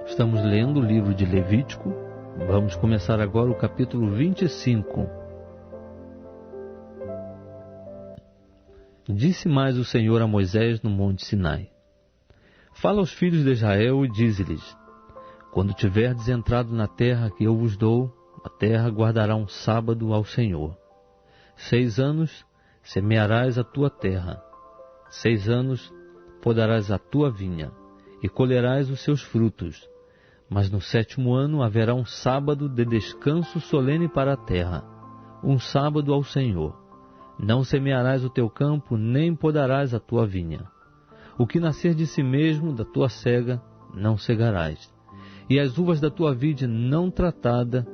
Estamos lendo o livro de Levítico. Vamos começar agora o capítulo 25. Disse mais o Senhor a Moisés no monte Sinai: Fala aos filhos de Israel e dize-lhes: Quando tiverdes entrado na terra que eu vos dou, a terra guardará um sábado ao Senhor. 6 anos semearás a tua terra, 6 anos podarás a tua vinha, e colherás os seus frutos. Mas no 7º ano haverá um sábado de descanso solene para a terra, um sábado ao Senhor. Não semearás o teu campo, nem podarás a tua vinha. O que nascer de si mesmo da tua cega, não cegarás. E as uvas da tua vide não tratada,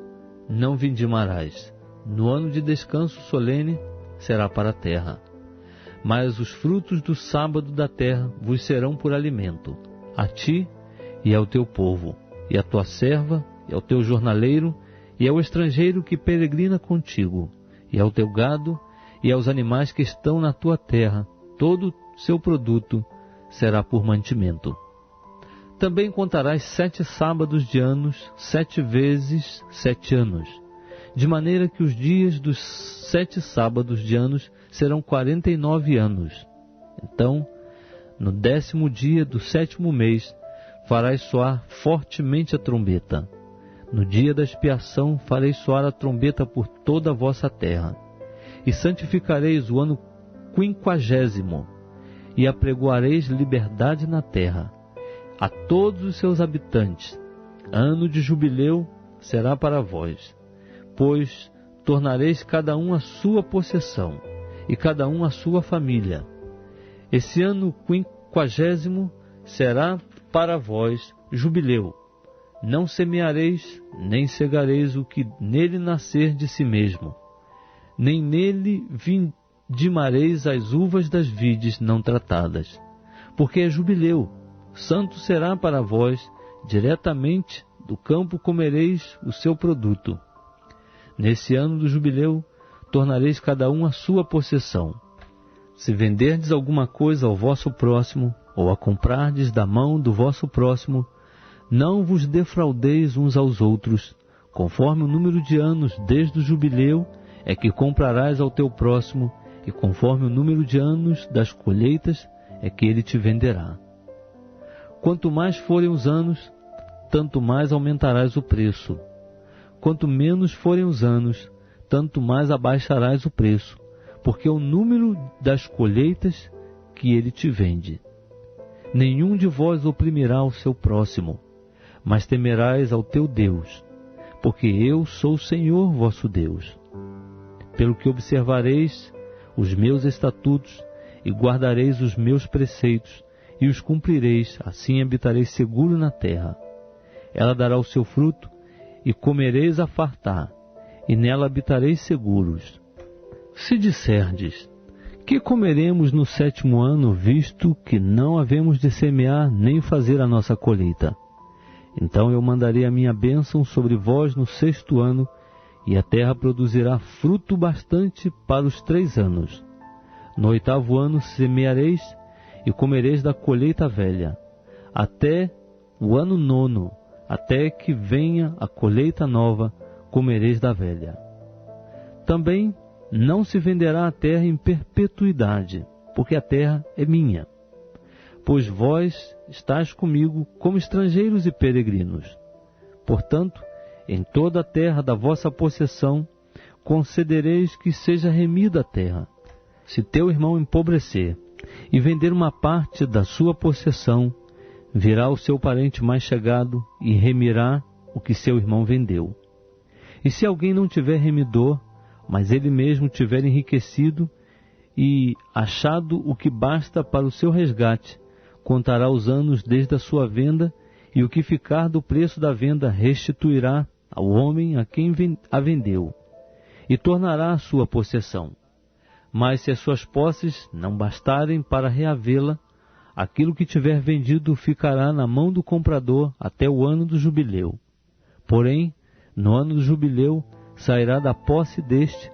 não vindimarás. No ano de descanso solene será para a terra. Mas os frutos do sábado da terra vos serão por alimento, a ti e ao teu povo, e à tua serva, e ao teu jornaleiro, e ao estrangeiro que peregrina contigo, e ao teu gado, e aos animais que estão na tua terra. Todo seu produto será por mantimento. Também contarás 7 sábados de anos, 7 vezes 7 anos, de maneira que os dias dos 7 sábados de anos serão 49 anos. Então, no 10º dia do 7º mês, farás soar fortemente a trombeta. No dia da expiação farei soar a trombeta por toda a vossa terra. E santificareis o ano 50º, e apregoareis liberdade na terra, a todos os seus habitantes. Ano de jubileu será para vós, pois tornareis cada um a sua possessão, e cada um a sua família. Esse ano 50º será para vós jubileu. Não semeareis, nem cegareis o que nele nascer de si mesmo, nem nele vindimareis as uvas das vides não tratadas, porque é jubileu, santo será para vós, diretamente do campo comereis o seu produto. Nesse ano do jubileu, tornareis cada um a sua possessão. Se venderdes alguma coisa ao vosso próximo, ou a comprardes da mão do vosso próximo, não vos defraudeis uns aos outros, conforme o número de anos desde o jubileu é que comprarás ao teu próximo, e conforme o número de anos das colheitas é que ele te venderá. Quanto mais forem os anos, tanto mais aumentarás o preço. Quanto menos forem os anos, tanto mais abaixarás o preço, porque é o número das colheitas que ele te vende. Nenhum de vós oprimirá o seu próximo, mas temerás ao teu Deus, porque eu sou o Senhor vosso Deus. Pelo que observareis os meus estatutos e guardareis os meus preceitos e os cumprireis, assim habitareis seguro na terra. Ela dará o seu fruto e comereis a fartar, e nela habitareis seguros. Se disserdes: que comeremos no 7º ano, visto que não havemos de semear nem fazer a nossa colheita? Então eu mandarei a minha bênção sobre vós no 6º ano, e a terra produzirá fruto bastante para os 3 anos. No 8º ano semeareis e comereis da colheita velha, até o ano 9º, até que venha a colheita nova, comereis da velha. Também não se venderá a terra em perpetuidade, porque a terra é minha. Pois vós estáis comigo como estrangeiros e peregrinos. Portanto, em toda a terra da vossa possessão, concedereis que seja remida a terra. Se teu irmão empobrecer e vender uma parte da sua possessão, virá o seu parente mais chegado e remirá o que seu irmão vendeu. E se alguém não tiver remidor, mas ele mesmo tiver enriquecido e achado o que basta para o seu resgate, contará os anos desde a sua venda, e o que ficar do preço da venda restituirá ao homem a quem a vendeu, e tornará a sua possessão. Mas se as suas posses não bastarem para reavê-la, aquilo que tiver vendido ficará na mão do comprador até o ano do jubileu. Porém, no ano do jubileu, sairá da posse deste,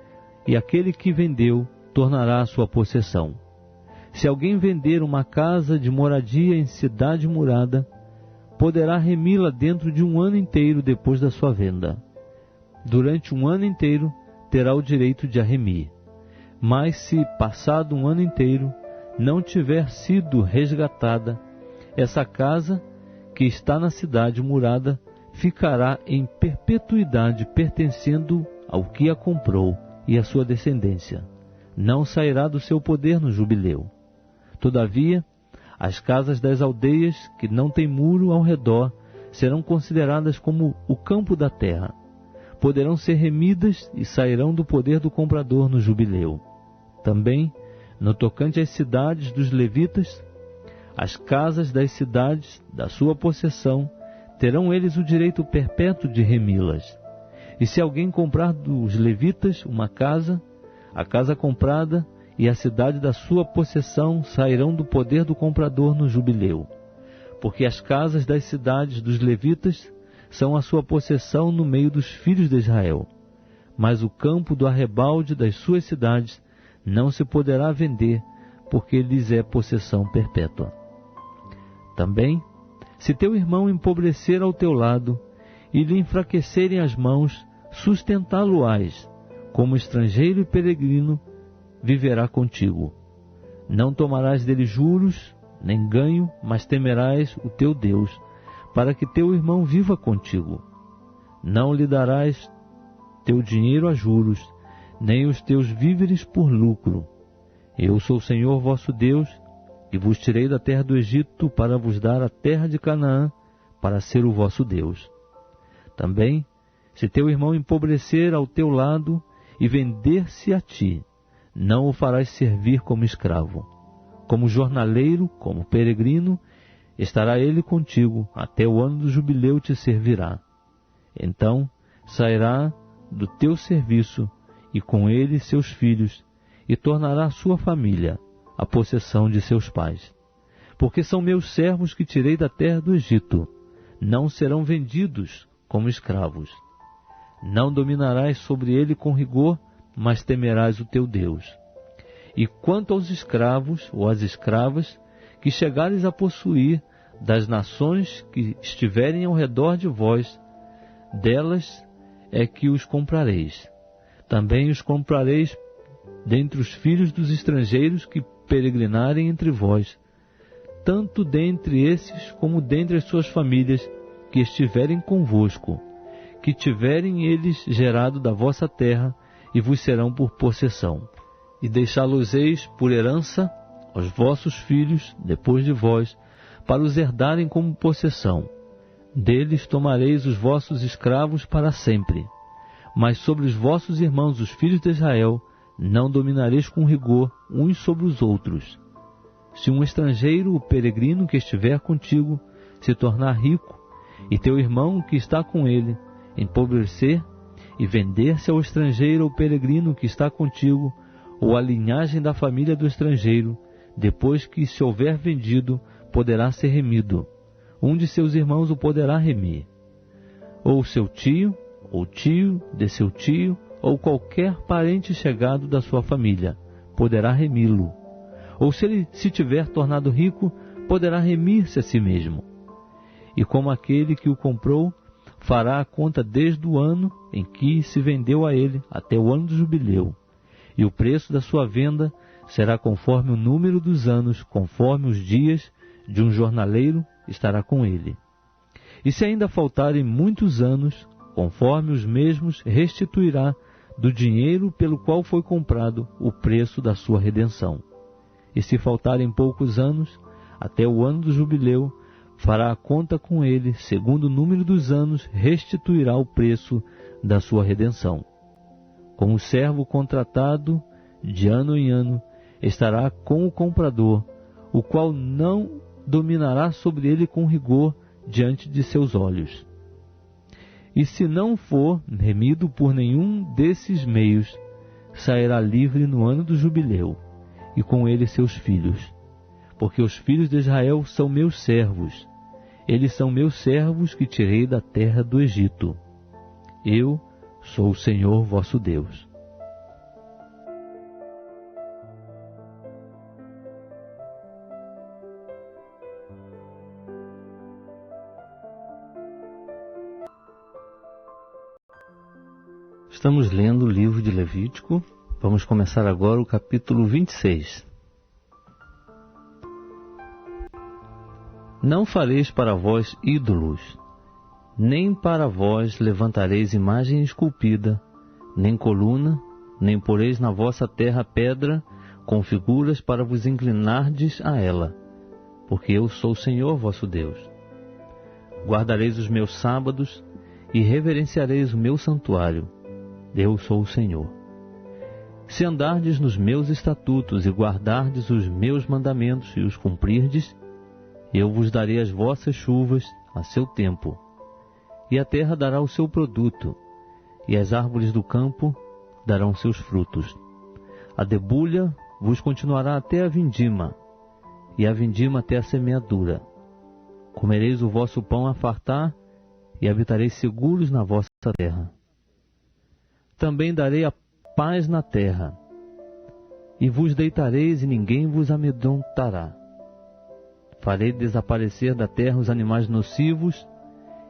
e aquele que vendeu tornará a sua possessão. Se alguém vender uma casa de moradia em cidade murada, poderá remi-la dentro de um ano inteiro depois da sua venda. Durante um ano inteiro terá o direito de a remir. Mas se, passado um ano inteiro, não tiver sido resgatada, essa casa que está na cidade murada ficará em perpetuidade pertencendo ao que a comprou e à sua descendência. Não sairá do seu poder no jubileu. Todavia, as casas das aldeias que não têm muro ao redor serão consideradas como o campo da terra. Poderão ser remidas e sairão do poder do comprador no jubileu. Também, no tocante às cidades dos levitas, as casas das cidades da sua possessão, terão eles o direito perpétuo de remi-las. E se alguém comprar dos levitas uma casa, a casa comprada e a cidade da sua possessão sairão do poder do comprador no jubileu. Porque as casas das cidades dos levitas são a sua possessão no meio dos filhos de Israel. Mas o campo do arrebalde das suas cidades não se poderá vender, porque lhes é possessão perpétua. Também, se teu irmão empobrecer ao teu lado e lhe enfraquecerem as mãos, sustentá-lo-ás, como estrangeiro e peregrino, viverá contigo. Não tomarás dele juros, nem ganho, mas temerás o teu Deus, para que teu irmão viva contigo. Não lhe darás teu dinheiro a juros, nem os teus víveres por lucro. Eu sou o Senhor vosso Deus, que vos tirei da terra do Egito para vos dar a terra de Canaã, para ser o vosso Deus. Também, se teu irmão empobrecer ao teu lado e vender-se a ti, não o farás servir como escravo. Como jornaleiro, como peregrino, estará ele contigo, até o ano do jubileu te servirá. Então sairá do teu serviço, e com ele seus filhos, e tornará sua família a possessão de seus pais. Porque são meus servos que tirei da terra do Egito, não serão vendidos como escravos. Não dominarás sobre ele com rigor, mas temerás o teu Deus. E quanto aos escravos ou às escravas que chegares a possuir das nações que estiverem ao redor de vós, delas é que os comprareis. Também os comprareis dentre os filhos dos estrangeiros que peregrinarem entre vós, tanto dentre esses como dentre as suas famílias que estiverem convosco, que tiverem eles gerado da vossa terra, e vos serão por possessão. E deixá-los-eis por herança aos vossos filhos depois de vós, para os herdarem como possessão. Deles tomareis os vossos escravos para sempre. Mas sobre os vossos irmãos, os filhos de Israel, não dominareis com rigor uns sobre os outros. Se um estrangeiro, o peregrino que estiver contigo, se tornar rico, e teu irmão que está com ele empobrecer, e vender-se ao estrangeiro ou peregrino que está contigo, ou a linhagem da família do estrangeiro, depois que se houver vendido, poderá ser remido. Um de seus irmãos o poderá remir. Ou seu tio, ou tio de seu tio, ou qualquer parente chegado da sua família, poderá remi-lo. Ou se ele se tiver tornado rico, poderá remir-se a si mesmo. E como aquele que o comprou, fará a conta desde o ano em que se vendeu a ele até o ano do jubileu. E o preço da sua venda será conforme o número dos anos, conforme os dias de um jornaleiro estará com ele. E se ainda faltarem muitos anos, conforme os mesmos restituirá do dinheiro pelo qual foi comprado o preço da sua redenção. E se faltarem poucos anos, até o ano do jubileu, fará a conta com ele, segundo o número dos anos, restituirá o preço da sua redenção. Como servo contratado, de ano em ano, estará com o comprador, o qual não dominará sobre ele com rigor diante de seus olhos. E se não for remido por nenhum desses meios, sairá livre no ano do jubileu, e com ele seus filhos. Porque os filhos de Israel são meus servos. Eles são meus servos que tirei da terra do Egito. Eu sou o Senhor vosso Deus. Estamos lendo o livro de Levítico. Vamos começar agora o capítulo 26. Não fareis para vós ídolos, nem para vós levantareis imagem esculpida, nem coluna, nem poreis na vossa terra pedra com figuras para vos inclinardes a ela, porque eu sou o Senhor vosso Deus. Guardareis os meus sábados e reverenciareis o meu santuário. Eu sou o Senhor. Se andardes nos meus estatutos e guardardes os meus mandamentos e os cumprirdes, eu vos darei as vossas chuvas a seu tempo, e a terra dará o seu produto, e as árvores do campo darão seus frutos. A debulha vos continuará até a vindima, e a vindima até a semeadura. Comereis o vosso pão a fartar, e habitareis seguros na vossa terra. Também darei a paz na terra, e vos deitareis e ninguém vos amedrontará. Farei desaparecer da terra os animais nocivos,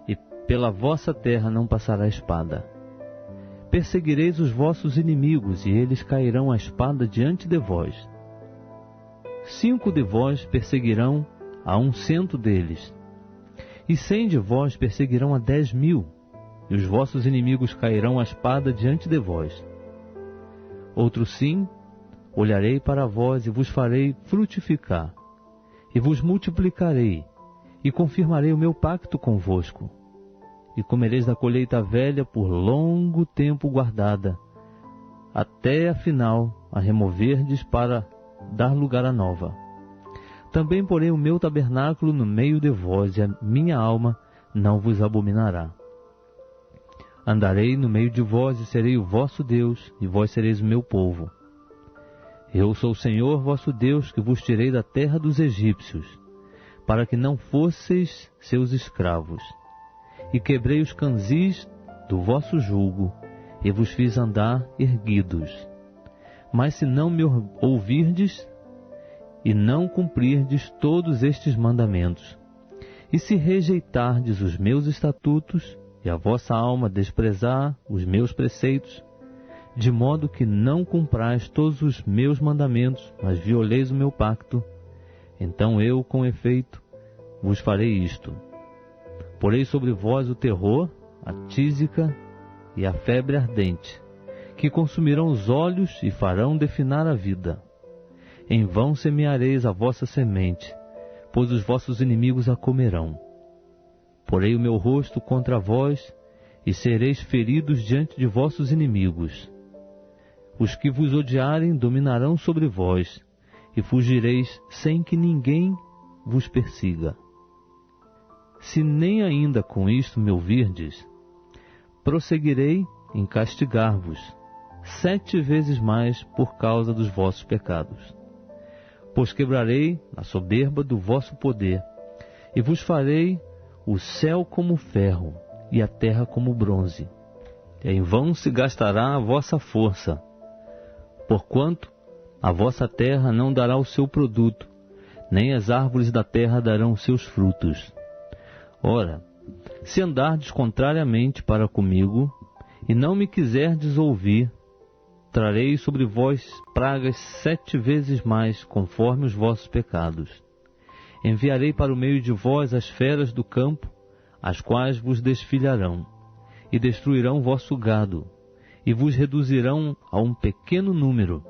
e pela vossa terra não passará espada. Perseguireis os vossos inimigos, e eles cairão a espada diante de vós. 5 de vós perseguirão a 100 deles, e 100 de vós perseguirão a 10.000, e os vossos inimigos cairão a espada diante de vós. Outro sim, olharei para vós e vos farei frutificar, e vos multiplicarei, e confirmarei o meu pacto convosco. E comereis da colheita velha por longo tempo guardada, até afinal a removerdes para dar lugar à nova. Também porei o meu tabernáculo no meio de vós, e a minha alma não vos abominará. Andarei no meio de vós e serei o vosso Deus, e vós sereis o meu povo. Eu sou o Senhor vosso Deus, que vos tirei da terra dos egípcios, para que não fosseis seus escravos. E quebrei os canzis do vosso jugo, e vos fiz andar erguidos. Mas se não me ouvirdes, e não cumprirdes todos estes mandamentos, e se rejeitardes os meus estatutos, e a vossa alma desprezar os meus preceitos, de modo que não cumprais todos os meus mandamentos, mas violeis o meu pacto, então eu, com efeito, vos farei isto. Porei sobre vós o terror, a tísica e a febre ardente, que consumirão os olhos e farão definhar a vida. Em vão semeareis a vossa semente, pois os vossos inimigos a comerão. Porei o meu rosto contra vós, e sereis feridos diante de vossos inimigos. Os que vos odiarem dominarão sobre vós, e fugireis sem que ninguém vos persiga. Se nem ainda com isto me ouvirdes, prosseguirei em castigar-vos 7 vezes mais por causa dos vossos pecados. Pois quebrarei a soberba do vosso poder, e vos farei o céu como ferro, e a terra como bronze. Em vão se gastará a vossa força, porquanto a vossa terra não dará o seu produto, nem as árvores da terra darão os seus frutos. Ora, se andardes contrariamente para comigo, e não me quiserdes ouvir, trarei sobre vós pragas 7 vezes mais, conforme os vossos pecados. Enviarei para o meio de vós as feras do campo, as quais vos desfilharão, e destruirão vosso gado, e vos reduzirão a um pequeno número,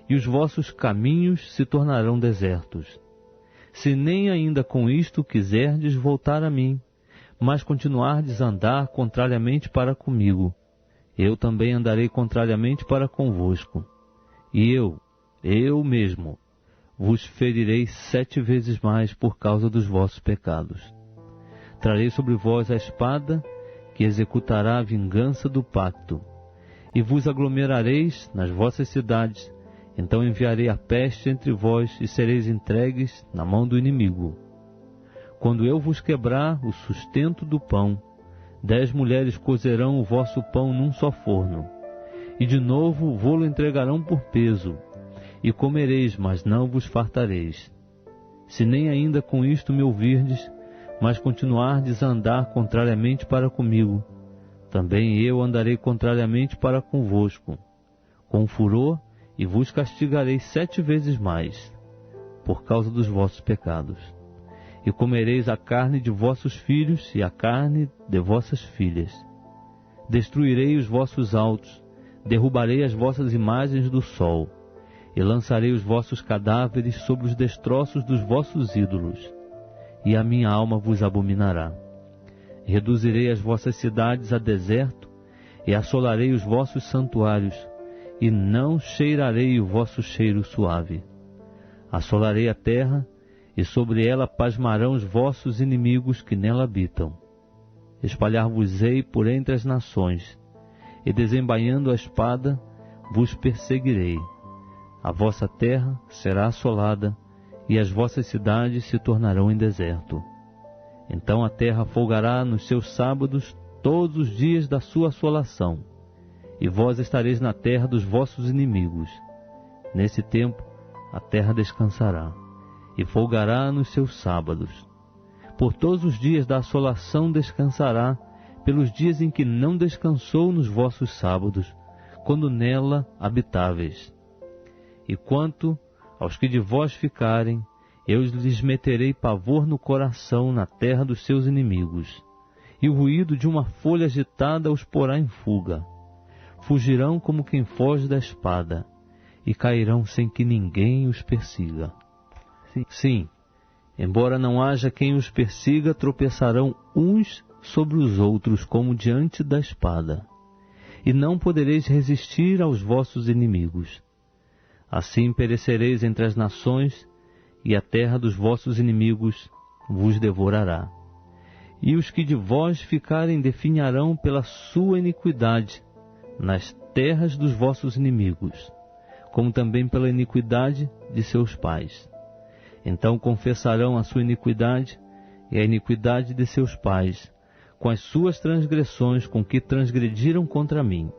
e os vossos caminhos se tornarão desertos. Se nem ainda com isto quiserdes voltar a mim, mas continuardes a andar contrariamente para comigo, eu também andarei contrariamente para convosco, e eu mesmo, vos ferirei 7 vezes mais por causa dos vossos pecados. Trarei sobre vós a espada, que executará a vingança do pacto, e vos aglomerareis nas vossas cidades. Então enviarei a peste entre vós, e sereis entregues na mão do inimigo. Quando eu vos quebrar o sustento do pão, 10 mulheres cozerão o vosso pão num só forno, e de novo vô-lo entregarão por peso, e comereis, mas não vos fartareis. Se nem ainda com isto me ouvirdes, mas continuardes a andar contrariamente para comigo, também eu andarei contrariamente para convosco, com furor, e vos castigarei 7 vezes mais, por causa dos vossos pecados. E comereis a carne de vossos filhos e a carne de vossas filhas. Destruirei os vossos altos, derrubarei as vossas imagens do sol, e lançarei os vossos cadáveres sobre os destroços dos vossos ídolos, e a minha alma vos abominará. Reduzirei as vossas cidades a deserto, e assolarei os vossos santuários, e não cheirarei o vosso cheiro suave. Assolarei a terra, e sobre ela pasmarão os vossos inimigos que nela habitam. Espalhar-vos-ei por entre as nações, e desembainhando a espada, vos perseguirei. A vossa terra será assolada, e as vossas cidades se tornarão em deserto. Então a terra folgará nos seus sábados todos os dias da sua assolação, e vós estareis na terra dos vossos inimigos. Nesse tempo a terra descansará, e folgará nos seus sábados. Por todos os dias da assolação descansará, pelos dias em que não descansou nos vossos sábados, quando nela habitáveis. E quanto aos que de vós ficarem, eu lhes meterei pavor no coração na terra dos seus inimigos, e o ruído de uma folha agitada os porá em fuga. Fugirão como quem foge da espada, e cairão sem que ninguém os persiga. Sim, embora não haja quem os persiga, tropeçarão uns sobre os outros como diante da espada, e não podereis resistir aos vossos inimigos. Assim perecereis entre as nações, e a terra dos vossos inimigos vos devorará. E os que de vós ficarem definharão pela sua iniquidade nas terras dos vossos inimigos, como também pela iniquidade de seus pais. Então confessarão a sua iniquidade e a iniquidade de seus pais, com as suas transgressões com que transgrediram contra mim.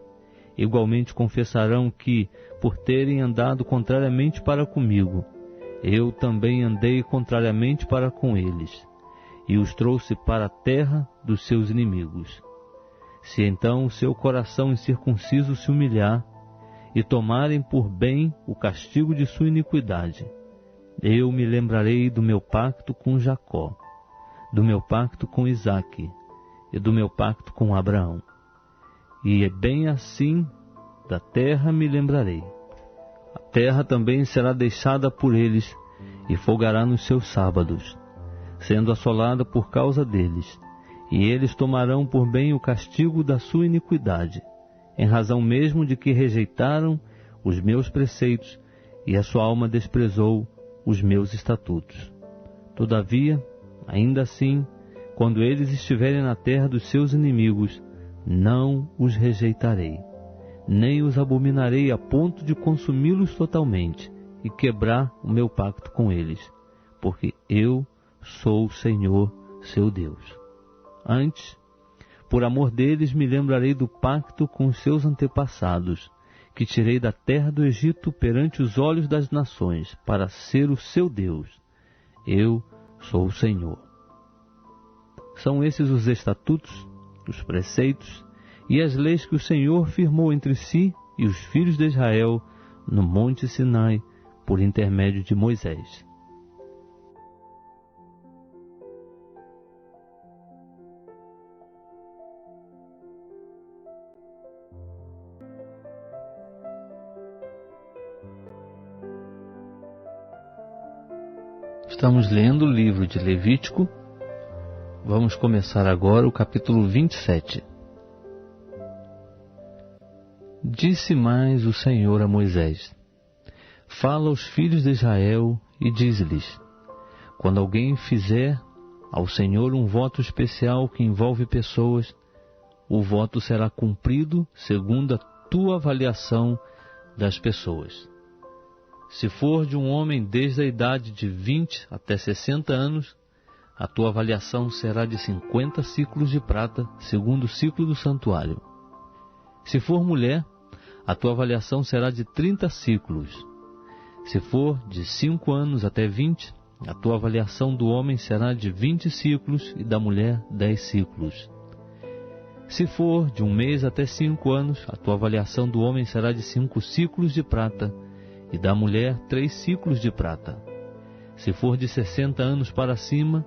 Igualmente confessarão que, por terem andado contrariamente para comigo, eu também andei contrariamente para com eles, e os trouxe para a terra dos seus inimigos. Se então o seu coração incircunciso se humilhar, e tomarem por bem o castigo de sua iniquidade, eu me lembrarei do meu pacto com Jacó, do meu pacto com Isaque, e do meu pacto com Abraão. E bem assim da terra me lembrarei. A terra também será deixada por eles, e folgará nos seus sábados, sendo assolada por causa deles, e eles tomarão por bem o castigo da sua iniquidade, em razão mesmo de que rejeitaram os meus preceitos, e a sua alma desprezou os meus estatutos. Todavia, ainda assim, quando eles estiverem na terra dos seus inimigos, não os rejeitarei, nem os abominarei a ponto de consumi-los totalmente e quebrar o meu pacto com eles, porque eu sou o Senhor, seu Deus. Antes, por amor deles, me lembrarei do pacto com os seus antepassados, que tirei da terra do Egito perante os olhos das nações, para ser o seu Deus. Eu sou o Senhor. São esses os estatutos, os preceitos e as leis que o Senhor firmou entre si e os filhos de Israel no Monte Sinai, por intermédio de Moisés. Estamos lendo o livro de Levítico. Vamos começar agora o capítulo 27. Disse mais o Senhor a Moisés: Fala aos filhos de Israel e diz-lhes: Quando alguém fizer ao Senhor um voto especial que envolve pessoas, o voto será cumprido segundo a tua avaliação das pessoas. Se for de um homem desde a idade de 20 até 60 anos, a tua avaliação será de 50 ciclos de prata, segundo o ciclo do santuário. Se for mulher, a tua avaliação será de 30 ciclos. Se for de 5 anos até 20, a tua avaliação do homem será de 20 ciclos e da mulher 10 ciclos. Se for de 1 mês até 5 anos, a tua avaliação do homem será de 5 siclos de prata, e da mulher 3 siclos de prata. Se for de 60 anos para cima,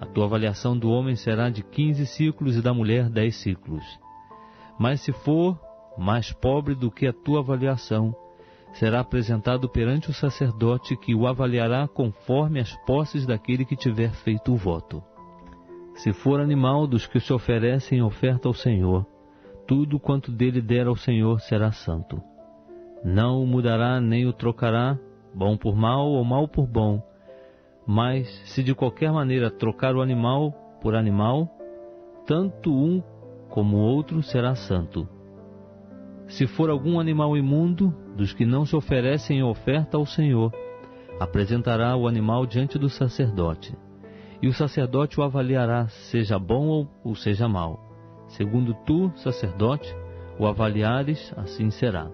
a tua avaliação do homem será de 15 siclos e da mulher 10 siclos. Mas se for mais pobre do que a tua avaliação, será apresentado perante o sacerdote, que o avaliará conforme as posses daquele que tiver feito o voto. Se for animal dos que se oferecem oferta ao Senhor, tudo quanto dele der ao Senhor será santo. Não o mudará nem o trocará, bom por mal ou mal por bom. Mas, se de qualquer maneira trocar o animal por animal, tanto um como o outro será santo. Se for algum animal imundo, dos que não se oferecem oferta ao Senhor, apresentará o animal diante do sacerdote. E o sacerdote o avaliará, seja bom ou seja mau. Segundo tu, sacerdote, o avaliares, assim será.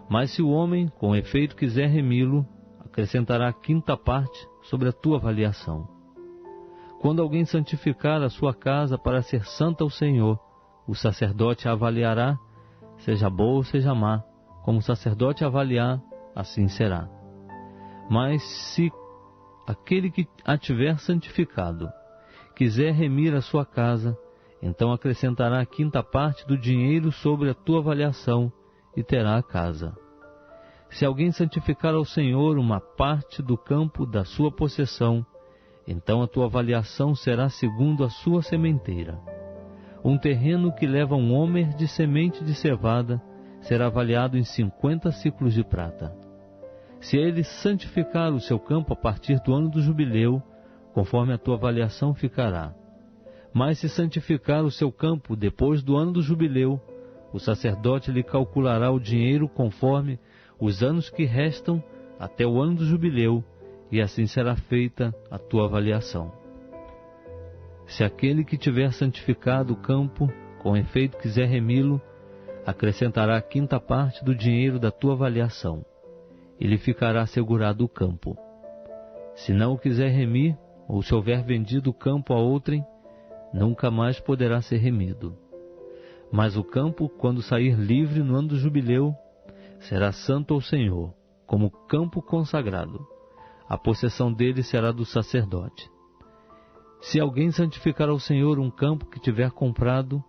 Mas se o homem, com efeito, quiser remi-lo, acrescentará a 5ª parte sobre a tua avaliação. Quando alguém santificar a sua casa para ser santa ao Senhor, o sacerdote a avaliará, seja boa ou seja má, como o sacerdote avaliar, assim será. Mas se aquele que a tiver santificado quiser remir a sua casa, então acrescentará a 5ª parte do dinheiro sobre a tua avaliação e terá a casa. Se alguém santificar ao Senhor uma parte do campo da sua possessão, então a tua avaliação será segundo a sua sementeira. Um terreno que leva um homer de semente de cevada será avaliado em 50 siclos de prata. Se ele santificar o seu campo a partir do ano do jubileu, conforme a tua avaliação ficará. Mas se santificar o seu campo depois do ano do jubileu, o sacerdote lhe calculará o dinheiro conforme os anos que restam até o ano do jubileu, e assim será feita a tua avaliação. Se aquele que tiver santificado o campo, com efeito quiser remi-lo, acrescentará a 5ª parte do dinheiro da tua avaliação, e lhe ficará assegurado o campo. Se não o quiser remir, ou se houver vendido o campo a outrem, nunca mais poderá ser remido. Mas o campo, quando sair livre no ano do jubileu, será santo ao Senhor, como campo consagrado. A possessão dele será do sacerdote. Se alguém santificar ao Senhor um campo que tiver comprado,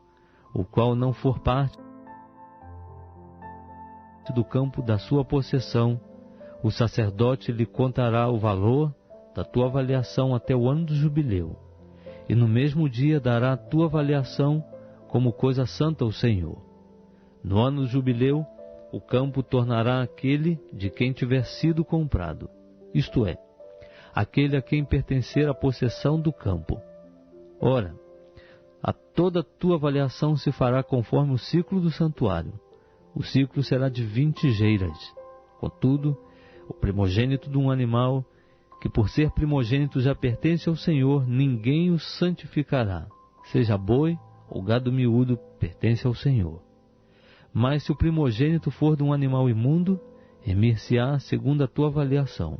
o qual não for parte do campo da sua possessão, o sacerdote lhe contará o valor da tua avaliação até o ano do jubileu, e no mesmo dia dará a tua avaliação como coisa santa ao Senhor. No ano do jubileu, o campo tornará aquele de quem tiver sido comprado, isto é, aquele a quem pertencer a possessão do campo. Ora, a toda a tua avaliação se fará conforme o ciclo do santuário. O ciclo será de 20 geiras. Contudo, o primogênito de um animal, que por ser primogênito já pertence ao Senhor, ninguém o santificará. Seja boi ou gado miúdo, pertence ao Senhor. Mas se o primogênito for de um animal imundo, remir-se-á segundo a tua avaliação.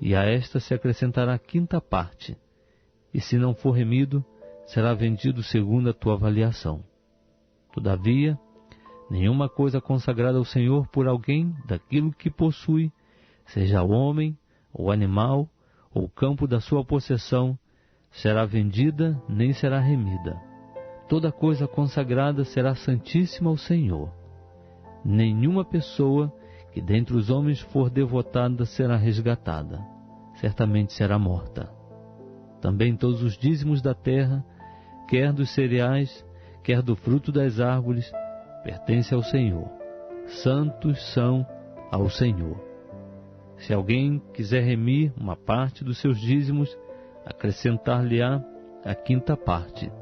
E a esta se acrescentará a 5ª parte. E se não for remido, será vendido segundo a tua avaliação. Todavia, nenhuma coisa consagrada ao Senhor por alguém daquilo que possui, seja homem, ou animal, ou campo da sua possessão, será vendida nem será remida. Toda coisa consagrada será santíssima ao Senhor. Nenhuma pessoa que dentre os homens for devotada será resgatada, certamente será morta. Também todos os dízimos da terra, quer dos cereais, quer do fruto das árvores, pertencem ao Senhor. Santos são ao Senhor. Se alguém quiser remir uma parte dos seus dízimos, acrescentar-lhe-á a 5ª parte.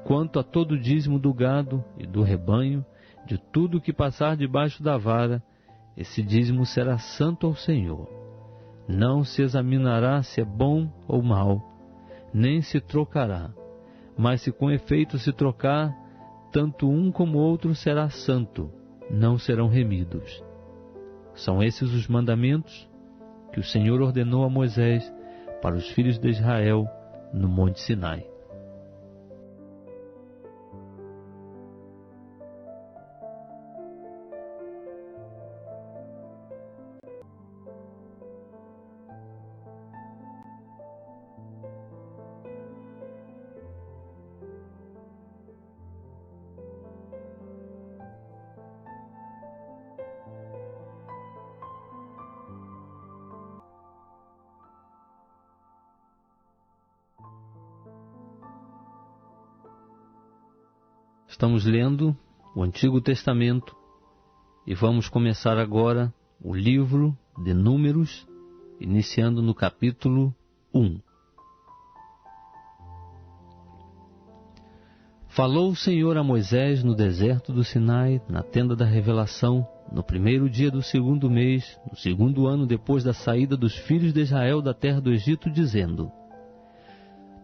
Quanto a todo o dízimo do gado e do rebanho, de tudo que passar debaixo da vara, esse dízimo será santo ao Senhor. Não se examinará se é bom ou mau, nem se trocará. Mas se com efeito se trocar, tanto um como o outro será santo, não serão remidos. São esses os mandamentos que o Senhor ordenou a Moisés para os filhos de Israel no Monte Sinai. Estamos lendo o Antigo Testamento e vamos começar agora o livro de Números, iniciando no capítulo 1. Falou o Senhor a Moisés no deserto do Sinai, na tenda da revelação, no primeiro dia do segundo mês, no segundo ano depois da saída dos filhos de Israel da terra do Egito, dizendo: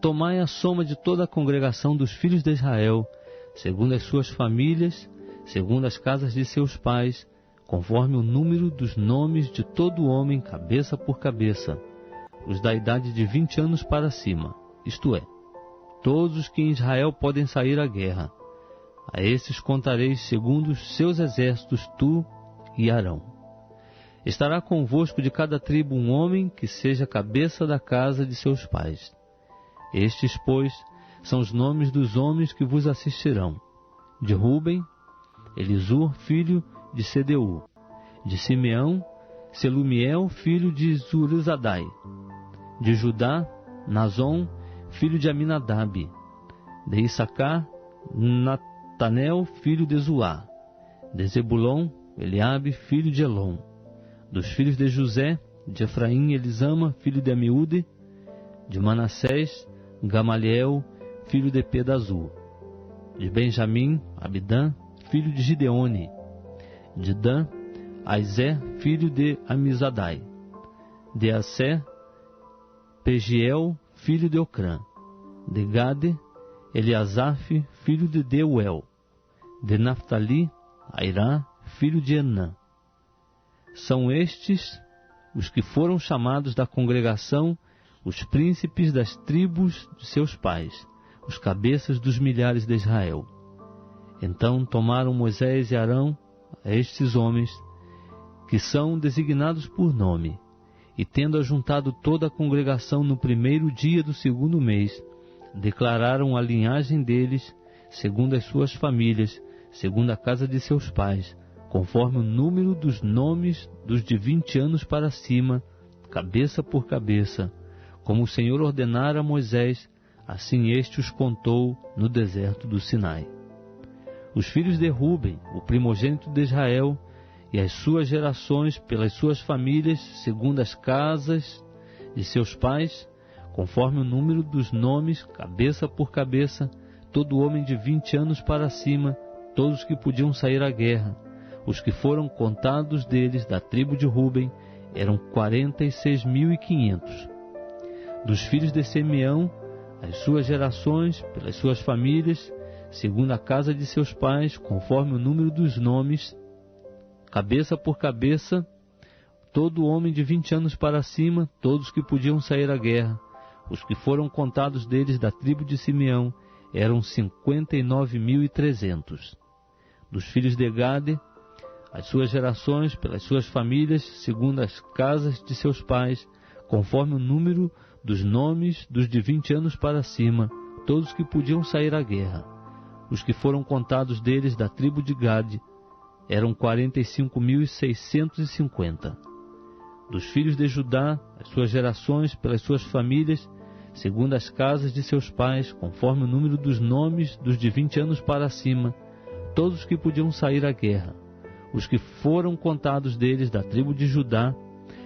Tomai a soma de toda a congregação dos filhos de Israel, segundo as suas famílias, segundo as casas de seus pais, conforme o número dos nomes de todo homem, cabeça por cabeça, os da idade de 20 anos para cima, isto é, todos os que em Israel podem sair à guerra. A esses contareis segundo os seus exércitos, tu e Arão. Estará convosco de cada tribo um homem que seja cabeça da casa de seus pais. Estes, pois, são os nomes dos homens que vos assistirão: de Ruben, Elisur, filho de Sedeu; de Simeão, Selumiel, filho de Zurizadai; de Judá, Nazon, filho de Aminadab; de Issacar, Natanel, filho de Zuá; de Zebulon, Eliabe, filho de Elon; dos filhos de José, de Efraim, Elisama, filho de Amiúde; de Manassés, Gamaliel, filho de Pedazur; de Benjamim, Abidã, filho de Gideone; de Dan, Aizé, filho de Amizadai; de Assé, Pegiel, filho de Ocrã; de Gade, Eliasaf, filho de Deuel; de Naftali, Airá, filho de Enã. São estes os que foram chamados da congregação, os príncipes das tribos de seus pais, os cabeças dos milhares de Israel. Então tomaram Moisés e Arão a estes homens, que são designados por nome, e tendo ajuntado toda a congregação no primeiro dia do segundo mês, declararam a linhagem deles, segundo as suas famílias, segundo a casa de seus pais, conforme o número dos nomes dos de 20 anos para cima, cabeça por cabeça, como o Senhor ordenara a Moisés, assim este os contou no deserto do Sinai. Os filhos de Ruben, o primogênito de Israel, e as suas gerações pelas suas famílias, segundo as casas de seus pais, conforme o número dos nomes, cabeça por cabeça, todo homem de 20 anos para cima, todos que podiam sair à guerra. Os que foram contados deles, da tribo de Ruben, eram 46.500. Dos filhos de Simeão, as suas gerações, pelas suas famílias, segundo a casa de seus pais, conforme o número dos nomes, cabeça por cabeça, todo homem de 20 anos para cima, todos que podiam sair à guerra. Os que foram contados deles, da tribo de Simeão, eram 59.300. Dos filhos de Gade, as suas gerações, pelas suas famílias, segundo as casas de seus pais, conforme o número dos nomes dos de 20 anos para cima, todos que podiam sair à guerra. Os que foram contados deles, da tribo de Gade, eram 45.650. Dos filhos de Judá, as suas gerações, pelas suas famílias, segundo as casas de seus pais, conforme o número dos nomes dos de 20 anos para cima, todos que podiam sair à guerra. Os que foram contados deles, da tribo de Judá,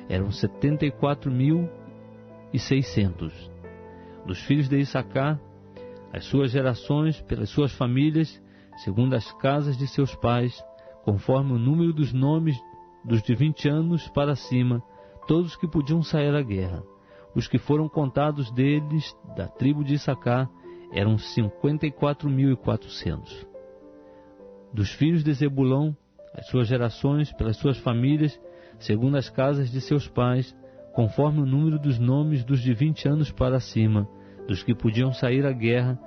eram 74.600. Dos filhos de Issacar, as suas gerações, pelas suas famílias, segundo as casas de seus pais, conforme o número dos nomes dos de 20 anos para cima, todos que podiam sair à guerra. Os que foram contados deles, da tribo de Issacar, eram 54.400. Dos filhos de Zebulon, as suas gerações, pelas suas famílias, segundo as casas de seus pais, conforme o número dos nomes dos de 20 anos para cima, dos que podiam sair à guerra,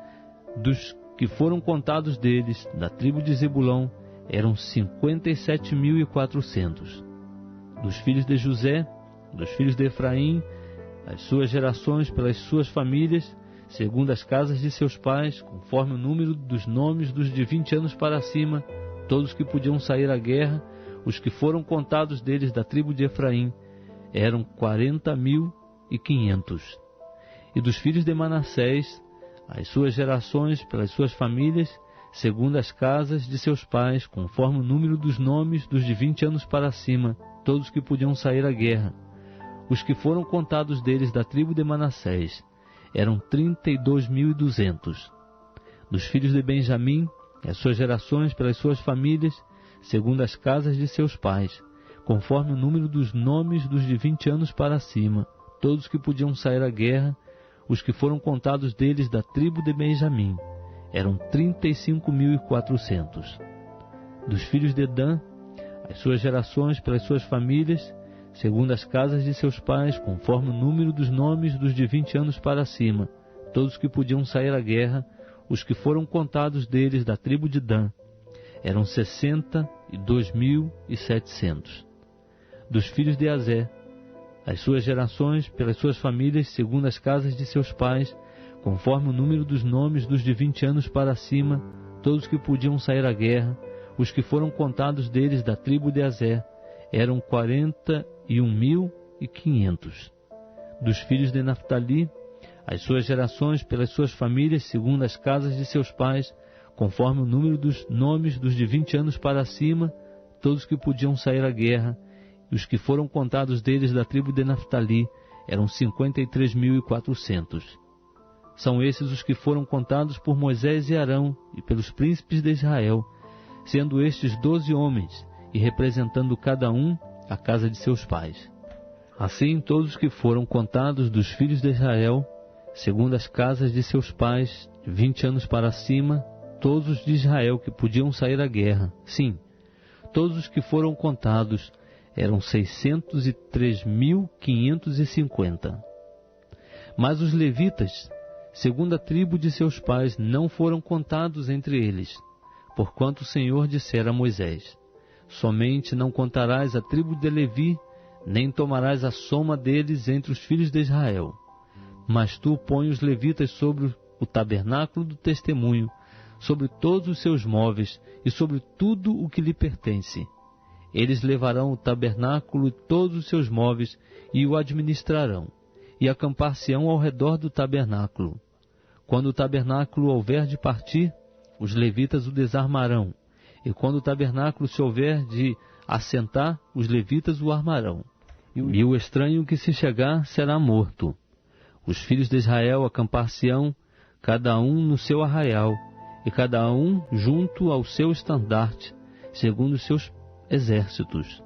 dos que foram contados deles, da tribo de Zebulon, eram 57.400. Dos filhos de José, dos filhos de Efraim, as suas gerações pelas suas famílias, segundo as casas de seus pais, conforme o número dos nomes dos de 20 anos para cima, todos que podiam sair à guerra, os que foram contados deles, da tribo de Efraim, eram 40.500. E dos filhos de Manassés, as suas gerações pelas suas famílias, segundo as casas de seus pais, conforme o número dos nomes dos de 20 anos para cima, todos que podiam sair à guerra. Os que foram contados deles da tribo de Manassés eram 32.200. Dos filhos de Benjamim, as suas gerações pelas suas famílias, segundo as casas de seus pais, conforme o número dos nomes dos de 20 anos para cima, todos que podiam sair à guerra, os que foram contados deles da tribo de Benjamim, eram 35.400. Dos filhos de Dan, as suas gerações pelas suas famílias, segundo as casas de seus pais, conforme o número dos nomes dos de 20 anos para cima, todos que podiam sair à guerra, os que foram contados deles da tribo de Dan, eram 62.700. Dos filhos de Azé, as suas gerações pelas suas famílias, segundo as casas de seus pais, conforme o número dos nomes dos de 20 anos para cima, todos que podiam sair à guerra, os que foram contados deles da tribo de Azé, eram 41.500. Dos filhos de Naftali, as suas gerações pelas suas famílias, segundo as casas de seus pais, conforme o número dos nomes dos de 20 anos para cima, todos que podiam sair à guerra, e os que foram contados deles da tribo de Naftali, eram 53.400. São esses os que foram contados por Moisés e Arão e pelos príncipes de Israel, sendo estes 12 homens, e representando cada um a casa de seus pais. Assim, todos os que foram contados dos filhos de Israel, segundo as casas de seus pais, de 20 anos para cima, todos os de Israel que podiam sair à guerra, sim, todos os que foram contados, eram 603.550. Mas os levitas, segundo a tribo de seus pais, não foram contados entre eles, porquanto o Senhor dissera a Moisés: somente não contarás a tribo de Levi, nem tomarás a soma deles entre os filhos de Israel. Mas tu põe os levitas sobre o tabernáculo do testemunho, sobre todos os seus móveis e sobre tudo o que lhe pertence. Eles levarão o tabernáculo e todos os seus móveis e o administrarão, e acampar-se-ão ao redor do tabernáculo. Quando o tabernáculo houver de partir, os levitas o desarmarão, e quando o tabernáculo se houver de assentar, os levitas o armarão. E o estranho que se chegar será morto. Os filhos de Israel acampar-se-ão, cada um no seu arraial, e cada um junto ao seu estandarte, segundo os seus exércitos.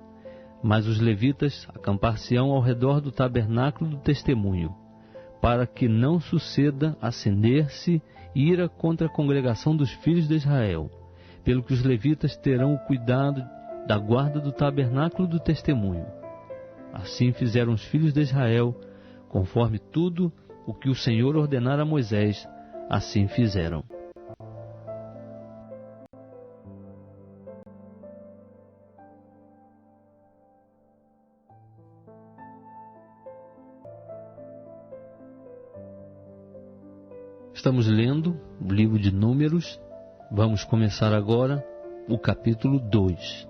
Mas os levitas acampar-se-ão ao redor do tabernáculo do testemunho, para que não suceda acender-se ira contra a congregação dos filhos de Israel, pelo que os levitas terão o cuidado da guarda do tabernáculo do testemunho. Assim fizeram os filhos de Israel, conforme tudo o que o Senhor ordenara a Moisés, assim fizeram. Estamos lendo o livro de Números. Vamos começar agora o capítulo 2.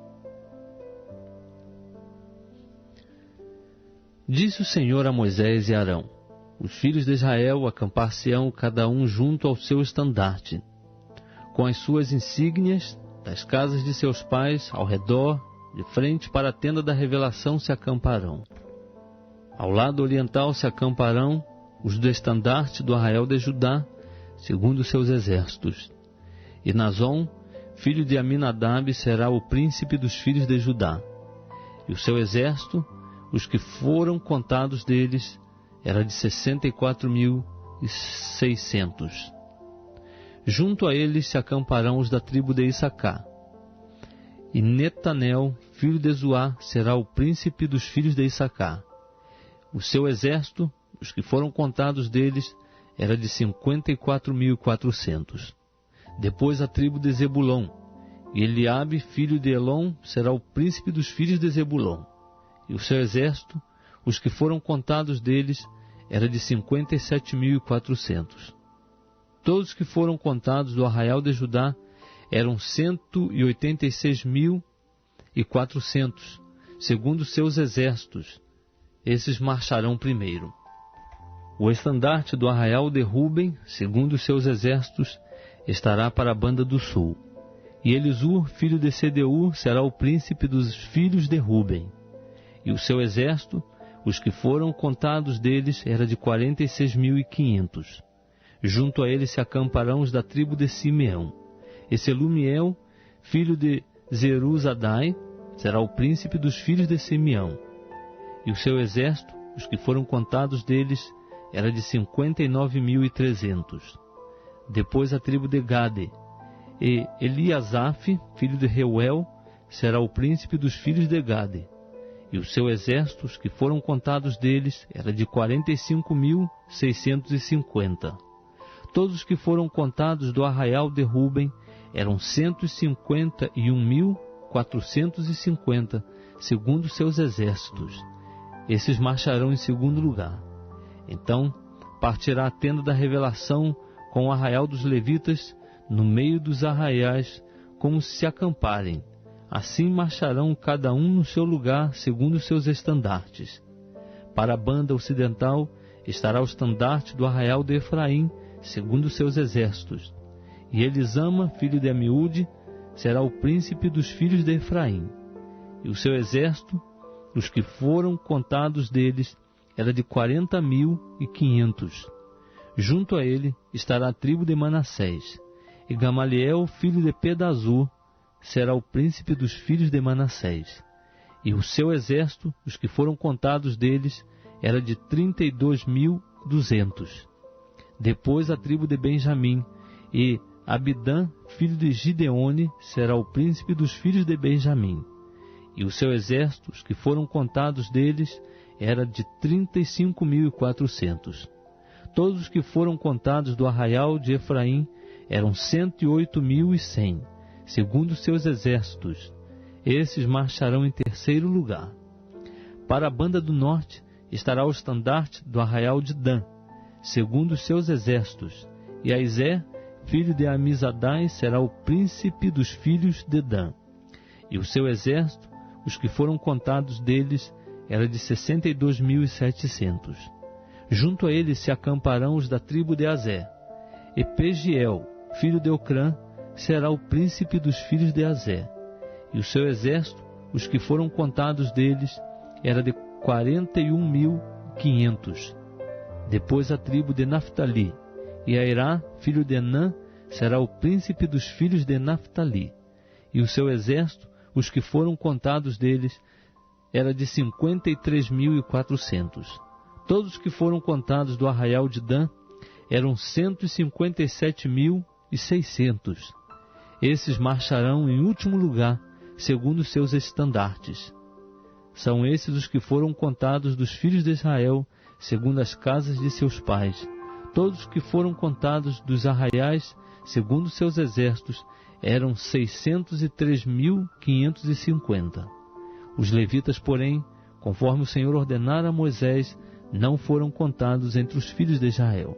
Disse o Senhor a Moisés e Arão: os filhos de Israel acampar-se-ão cada um junto ao seu estandarte, com as suas insígnias das casas de seus pais ao redor, de frente para a tenda da revelação se acamparão. Ao lado oriental se acamparão os do estandarte do arraial de Judá, segundo os seus exércitos. E Nazon, filho de Aminadab, será o príncipe dos filhos de Judá. E o seu exército, os que foram contados deles, era de 64.600. Junto a eles se acamparão os da tribo de Issacar. E Netanel, filho de Zuá, será o príncipe dos filhos de Issacar. O seu exército, os que foram contados deles, era de 54.400. Depois a tribo de Zebulon. E Eliabe, filho de Elon, será o príncipe dos filhos de Zebulon. E o seu exército, os que foram contados deles, era de 57.400. Todos que foram contados do arraial de Judá eram 186.400, segundo seus exércitos. Esses marcharão primeiro. O estandarte do arraial de Ruben, segundo seus exércitos, estará para a banda do sul. E Elisur, filho de Sedeur, será o príncipe dos filhos de Ruben. E o seu exército, os que foram contados deles, era de 46.500. Junto a ele se acamparão os da tribo de Simeão. E Selumiel, filho de Zeruzadai, será o príncipe dos filhos de Simeão. E o seu exército, os que foram contados deles, era de 59.300. Depois a tribo de Gade. E Eliasaf, filho de Reuel, será o príncipe dos filhos de Gade. E o seu exército, os que foram contados deles, era de 45.650. Todos os que foram contados do arraial de Ruben eram 151.450, segundo seus exércitos. Esses marcharão em segundo lugar. Então partirá a tenda da revelação com o arraial dos levitas no meio dos arraiais, como se acamparem. Assim marcharão cada um no seu lugar, segundo seus estandartes. Para a banda ocidental estará o estandarte do arraial de Efraim, segundo seus exércitos. E Elisama, filho de Amiúde, será o príncipe dos filhos de Efraim. E o seu exército, os que foram contados deles, era de 40.500. Junto a ele estará a tribo de Manassés. E Gamaliel, filho de Pedazur, será o príncipe dos filhos de Manassés. E o seu exército, os que foram contados deles, era de 32.200. Depois a tribo de Benjamim, e Abidã, filho de Gideone, será o príncipe dos filhos de Benjamim. E o seu exército, os que foram contados deles, era de 35.400. Todos os que foram contados do arraial de Efraim eram 108.100, segundo seus exércitos. Esses marcharão em terceiro lugar. Para a banda do norte estará o estandarte do arraial de Dan, segundo seus exércitos. E Aizé, filho de Amizadai, será o príncipe dos filhos de Dan. E o seu exército, os que foram contados deles, era de 62.700. Junto a ele se acamparão os da tribo de Azé. E Pegiel, filho de Ocrã, será o príncipe dos filhos de Azé. E o seu exército, os que foram contados deles, era de 41.500. Depois a tribo de Naftali. E Airá, filho de Enã, será o príncipe dos filhos de Naftali. E o seu exército, os que foram contados deles, era de 53.400. Todos os que foram contados do arraial de Dan eram 157.600. Esses marcharão em último lugar, segundo seus estandartes. São esses os que foram contados dos filhos de Israel, segundo as casas de seus pais. Todos os que foram contados dos arraiais, segundo seus exércitos, eram 603.550. Os levitas, porém, conforme o Senhor ordenara a Moisés, não foram contados entre os filhos de Israel.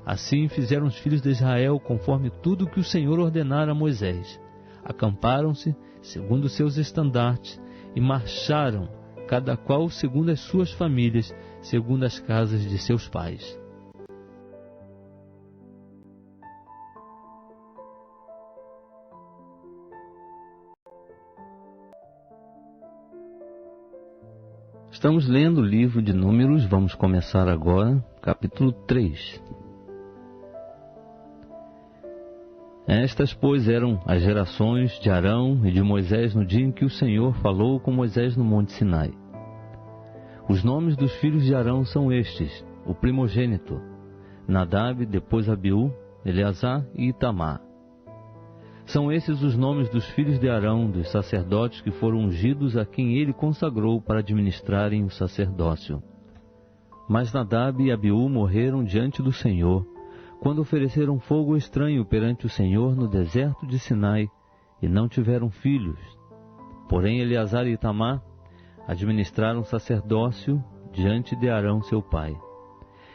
Assim fizeram os filhos de Israel conforme tudo que o Senhor ordenara a Moisés. Acamparam-se segundo seus estandartes e marcharam, cada qual segundo as suas famílias, segundo as casas de seus pais. Estamos lendo o livro de Números, vamos começar agora, capítulo 3. Estas, pois, eram as gerações de Arão e de Moisés no dia em que o Senhor falou com Moisés no Monte Sinai. Os nomes dos filhos de Arão são estes: o primogênito, Nadab, depois Abiú, Eleazar e Itamar. São esses os nomes dos filhos de Arão, dos sacerdotes que foram ungidos, a quem ele consagrou para administrarem o sacerdócio. Mas Nadab e Abiú morreram diante do Senhor, quando ofereceram fogo estranho perante o Senhor no deserto de Sinai, e não tiveram filhos. Porém Eleazar e Itamar administraram o sacerdócio diante de Arão seu pai.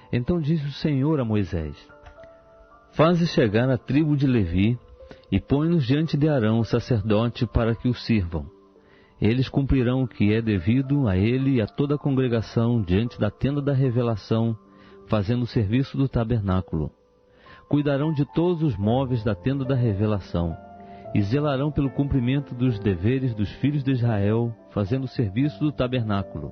Então disse o Senhor a Moisés: Faze chegar a tribo de Levi, e põe-nos diante de Arão, o sacerdote, para que o sirvam. Eles cumprirão o que é devido a ele e a toda a congregação diante da tenda da revelação, fazendo o serviço do tabernáculo. cuidarão de todos os móveis da tenda da revelação, e zelarão pelo cumprimento dos deveres dos filhos de Israel, fazendo o serviço do tabernáculo.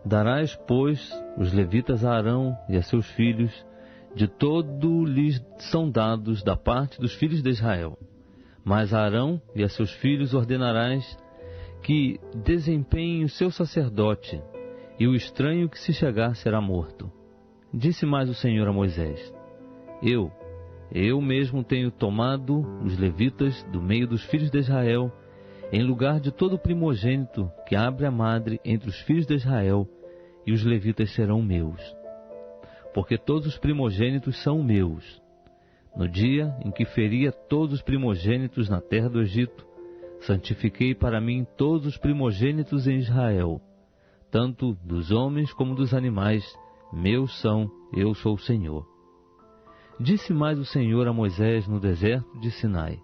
Darás, pois, os levitas a Arão e a seus filhos, de todo lhes são dados da parte dos filhos de Israel. Mas a Arão e a seus filhos ordenarás que desempenhem o seu sacerdote, e o estranho que se chegar será morto. Disse mais o Senhor a Moisés: Eu mesmo tenho tomado os levitas do meio dos filhos de Israel, em lugar de todo primogênito que abre a madre entre os filhos de Israel, e os levitas serão meus. Porque todos os primogênitos são meus. No dia em que feri a todos os primogênitos na terra do Egito, santifiquei para mim todos os primogênitos em Israel, tanto dos homens como dos animais, meus são, eu sou o Senhor. Disse mais o Senhor a Moisés no deserto de Sinai: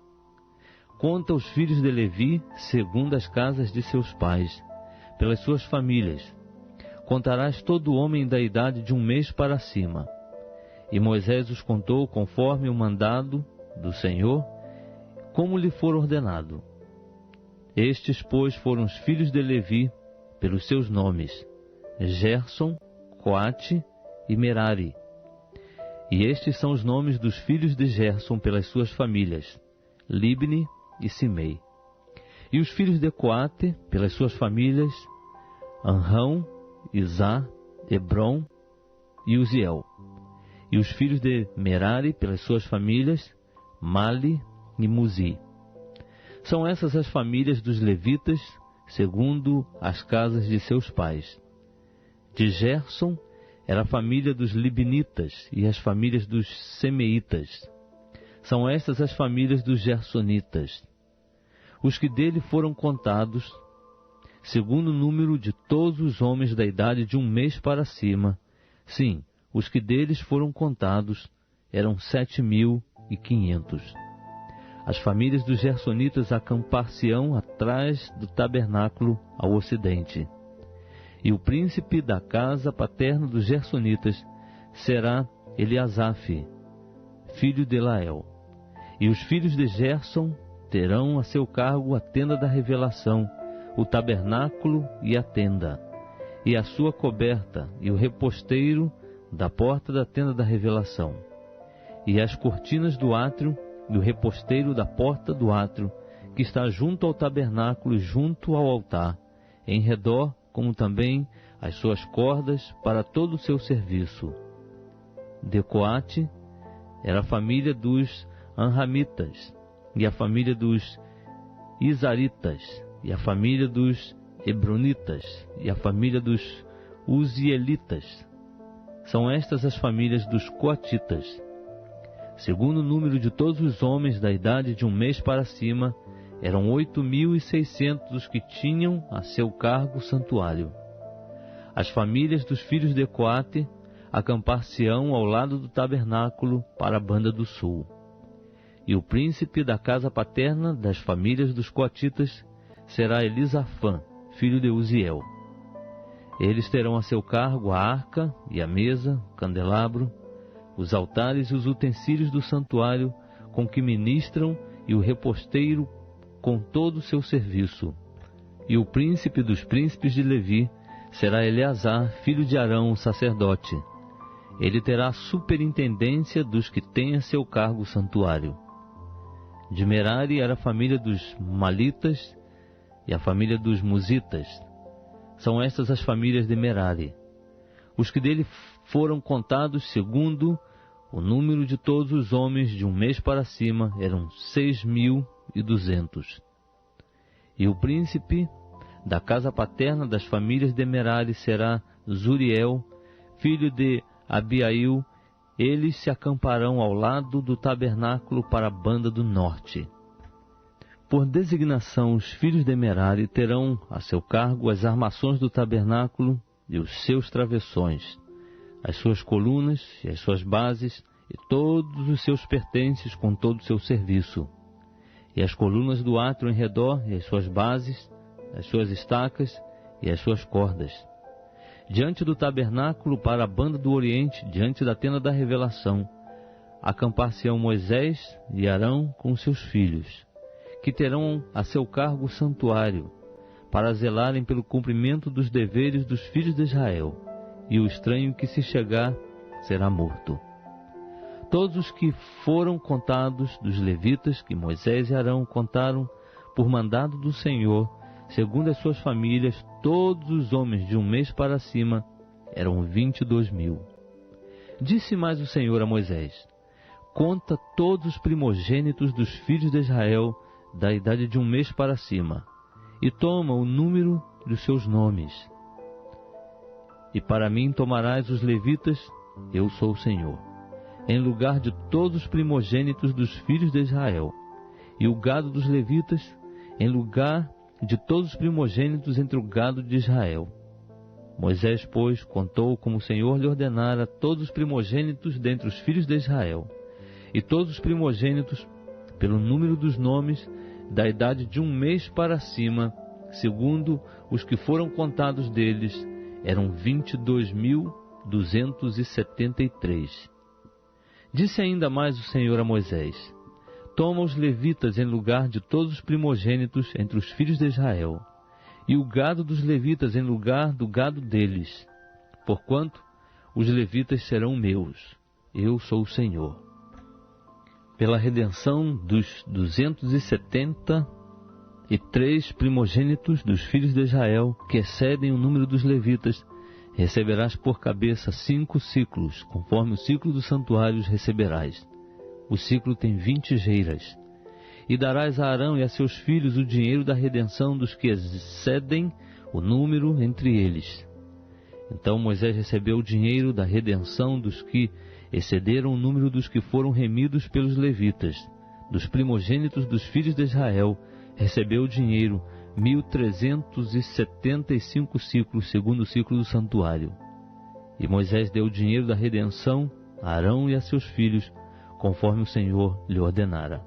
Conta os filhos de Levi segundo as casas de seus pais, pelas suas famílias. Contarás todo homem da idade de 1 mês para cima. E Moisés os contou conforme o mandado do Senhor, como lhe for ordenado. Estes, pois, foram os filhos de Levi, pelos seus nomes: Gerson, Coate e Merari. E estes são os nomes dos filhos de Gerson pelas suas famílias: Libni e Simei. E os filhos de Coate pelas suas famílias: Anrão, Izá, Hebron e Uziel. E os filhos de Merari pelas suas famílias: Mali e Muzi. São essas as famílias dos levitas, segundo as casas de seus pais. De Gerson era a família dos libnitas e as famílias dos semeitas. São estas as famílias dos gersonitas. Os que dele foram contados, segundo o número de todos os homens da idade de 1 mês para cima, sim, os que deles foram contados eram 7.500. As famílias dos gersonitas acampar-se-ão atrás do tabernáculo ao ocidente. E o príncipe da casa paterna dos gersonitas será Eliasaf, filho de Lael. E os filhos de Gerson terão a seu cargo a tenda da revelação, o tabernáculo e a tenda, e a sua coberta, e o reposteiro da porta da tenda da revelação, e as cortinas do átrio, e o reposteiro da porta do átrio, que está junto ao tabernáculo e junto ao altar, em redor, como também as suas cordas para todo o seu serviço. De Coate era a família dos Anramitas, e a família dos Izaritas, e a família dos Hebronitas, e a família dos Uzielitas. São estas as famílias dos Coatitas. Segundo o número de todos os homens da idade de 1 mês para cima, eram 8.600 os que tinham a seu cargo o santuário. As famílias dos filhos de Coate acampar-se-ão ao lado do tabernáculo para a banda do sul. E o príncipe da casa paterna das famílias dos coatitas será Elisafã, filho de Uziel. Eles terão a seu cargo a arca e a mesa, o candelabro, os altares e os utensílios do santuário com que ministram, e o reposteiro com todo o seu serviço. E o príncipe dos príncipes de Levi será Eleazar, filho de Arão, o sacerdote. Ele terá a superintendência dos que têm a seu cargo o santuário. De Merari era a família dos Malitas e a família dos Muzitas. São estas as famílias de Merari. Os que dele foram contados segundo o número de todos os homens de 1 mês para cima eram 6.200. E o príncipe da casa paterna das famílias de Merari será Zuriel, filho de Abiail. Eles se acamparão ao lado do tabernáculo para a banda do norte. Por designação, os filhos de Merari terão a seu cargo as armações do tabernáculo e os seus travessões, as suas colunas e as suas bases, e todos os seus pertences com todo o seu serviço, e as colunas do átrio em redor, e as suas bases, as suas estacas e as suas cordas. Diante do tabernáculo para a banda do oriente, diante da tenda da revelação, acampar-se-ão Moisés e Arão com seus filhos, que terão a seu cargo o santuário, para zelarem pelo cumprimento dos deveres dos filhos de Israel, e o estranho que se chegar será morto. Todos os que foram contados dos levitas, que Moisés e Arão contaram por mandado do Senhor, segundo as suas famílias, todos os homens de 1 mês para cima, eram 22.000. Disse mais o Senhor a Moisés: conta todos os primogênitos dos filhos de Israel, da idade de 1 mês para cima, e toma o número dos seus nomes. E para mim tomarás os levitas, eu sou o Senhor, em lugar de todos os primogênitos dos filhos de Israel, e o gado dos levitas, em lugar de todos os primogênitos entre o gado de Israel. Moisés, pois, contou como o Senhor lhe ordenara todos os primogênitos dentre os filhos de Israel, e todos os primogênitos, pelo número dos nomes, da idade de 1 mês para cima, segundo os que foram contados deles, eram 22.273. Disse ainda mais o Senhor a Moisés: toma os levitas em lugar de todos os primogênitos entre os filhos de Israel, e o gado dos levitas em lugar do gado deles, porquanto os levitas serão meus, eu sou o Senhor. Pela redenção dos 273 primogênitos dos filhos de Israel, que excedem o número dos levitas, receberás por cabeça 5 ciclos, conforme o ciclo dos santuários receberás. O ciclo tem 20 geiras. E darás a Arão e a seus filhos o dinheiro da redenção dos que excedem o número entre eles. Então Moisés recebeu o dinheiro da redenção dos que excederam o número dos que foram remidos pelos levitas. Dos primogênitos dos filhos de Israel, recebeu o dinheiro 1.375 ciclos, segundo o ciclo do santuário. E Moisés deu o dinheiro da redenção a Arão e a seus filhos, conforme o Senhor lhe ordenara.